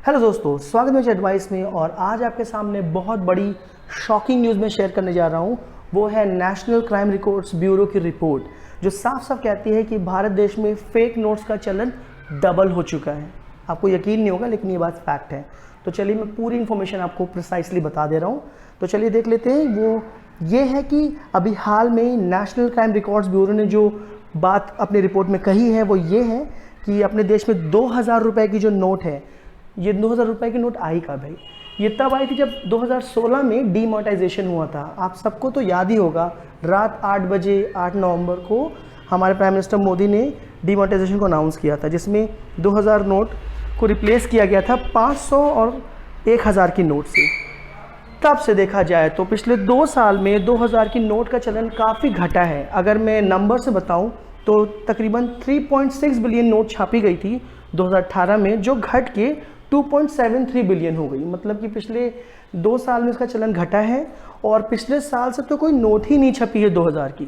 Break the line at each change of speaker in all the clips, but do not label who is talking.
Hello दोस्तों, स्वागत है एडवाइस में। और आज आपके सामने बहुत बड़ी शॉकिंग न्यूज़ में शेयर करने जा रहा हूँ। वो है नेशनल क्राइम रिकॉर्ड्स ब्यूरो की रिपोर्ट, जो साफ साफ कहती है कि भारत देश में फेक नोट्स का चलन डबल हो चुका है। आपको यकीन नहीं होगा, लेकिन ये बात फैक्ट है। तो चलिए मैं पूरी इन्फॉर्मेशन आपको प्रिसाइसली बता दे रहा हूँ। तो चलिए देख लेते हैं। वो ये है कि अभी हाल में नेशनल क्राइम रिकॉर्ड्स ब्यूरो ने जो बात अपनी रिपोर्ट में कही है वो ये है कि अपने देश में 2000 रुपये की जो नोट है, ये 2000 रुपये की नोट आई कब है? ये तब आई थी जब 2016 में डीमोनेटाइजेशन हुआ था। आप सबको तो याद ही होगा, रात 8 बजे 8 नवंबर को हमारे प्राइम मिनिस्टर मोदी ने डीमोनेटाइजेशन को अनाउंस किया था, जिसमें 2000 नोट को रिप्लेस किया गया था 500 और 1000 की नोट से। तब से देखा जाए तो पिछले 2 साल में 2000 की नोट का चलन काफ़ी घटा है। अगर मैं नंबर से बताऊं तो तकरीबन 3.6 बिलियन नोट छापी गई थी 2018 में, जो घट के 2.73 बिलियन हो गई। मतलब कि पिछले 2 साल में इसका चलन घटा है और पिछले साल से तो कोई नोट ही नहीं छपी है 2000 की।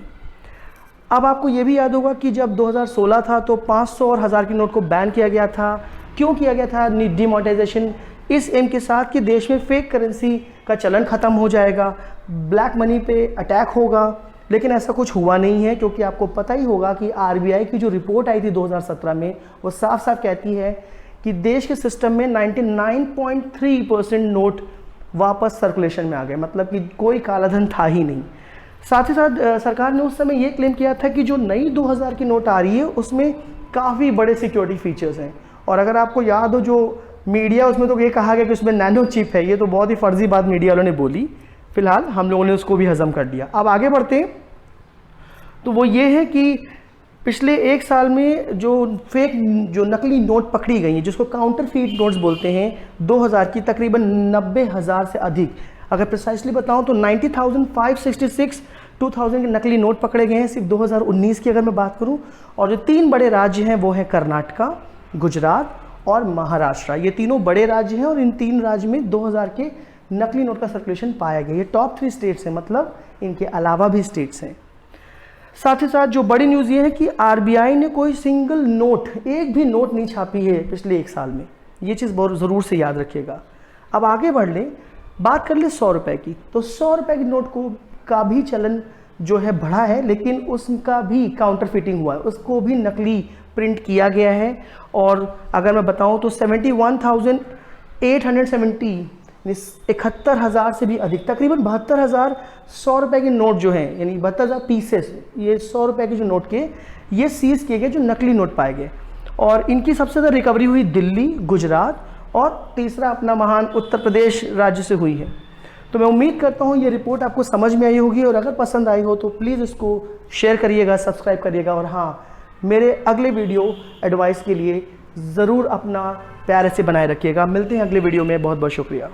अब आपको ये भी याद होगा कि जब 2016 था तो 500 और 1000 की नोट को बैन किया गया था। क्यों किया गया था? डीमोनेटाइजेशन इस एम के साथ कि देश में फेक करेंसी का चलन ख़त्म हो जाएगा, ब्लैक मनी पे अटैक होगा। लेकिन ऐसा कुछ हुआ नहीं है, क्योंकि आपको पता ही होगा कि आरबीआई की जो रिपोर्ट आई थी 2017 में, वो साफ साफ कहती है कि देश के सिस्टम में 99.3% नोट वापस सर्कुलेशन में आ गए। मतलब कि कोई कालाधन था ही नहीं। साथ ही साथ सरकार ने उस समय ये क्लेम किया था कि जो नई 2000 की नोट आ रही है उसमें काफ़ी बड़े सिक्योरिटी फीचर्स हैं। और अगर आपको याद हो, जो मीडिया उसमें तो ये कहा गया कि उसमें नैनो चिप है। ये तो बहुत ही फर्जी बात मीडिया वालों ने बोली। फिलहाल हम लोगों ने उसको भी हजम कर दिया। अब आगे बढ़ते हैं। तो वो ये है कि पिछले 1 साल में जो नकली नोट पकड़ी गई हैं, जिसको काउंटरफीट नोट्स बोलते हैं, 2000 की तकरीबन 90,000 से अधिक, अगर प्रिसाइसली बताऊं तो 90,566 2000 के नकली नोट पकड़े गए हैं सिर्फ 2019 की अगर मैं बात करूं। और जो 3 बड़े राज्य हैं वो हैं कर्नाटका, गुजरात और महाराष्ट्र। ये तीनों बड़े राज्य हैं और इन 3 राज्य में 2000 के नकली नोट का सर्कुलेशन पाया गया। ये टॉप 3 स्टेट्स हैं, मतलब इनके अलावा भी स्टेट्स हैं। साथ ही साथ जो बड़ी न्यूज़ ये है कि आरबीआई ने कोई सिंगल नोट, एक भी नोट नहीं छापी है पिछले 1 साल में। ये चीज़ बहुत ज़रूर से याद रखिएगा। अब आगे बढ़ लें, बात कर ले 100 रुपये की। तो 100 रुपये की नोट का भी चलन जो है बढ़ा है, लेकिन उसका भी काउंटरफिटिंग हुआ है, उसको भी नकली प्रिंट किया गया है। और अगर मैं बताऊं तो 71,870 71,000 से भी अधिक, तकरीबन 72,000 100 रुपये के नोट जो हैं, यानी 72,000 पीसेस, ये 100 रुपये के जो नोट के, ये सीज किए गए, जो नकली नोट पाए गए। और इनकी सबसे ज़्यादा रिकवरी हुई दिल्ली, गुजरात और तीसरा अपना महान उत्तर प्रदेश राज्य से हुई है। तो मैं उम्मीद करता हूँ ये रिपोर्ट आपको समझ में आई होगी, और अगर पसंद आई हो तो प्लीज़ इसको शेयर करिएगा, सब्सक्राइब करिएगा। और हाँ, मेरे अगले वीडियो एडवाइस के लिए ज़रूर अपना प्यार से बनाए रखिएगा। मिलते हैं अगले वीडियो में। बहुत बहुत शुक्रिया।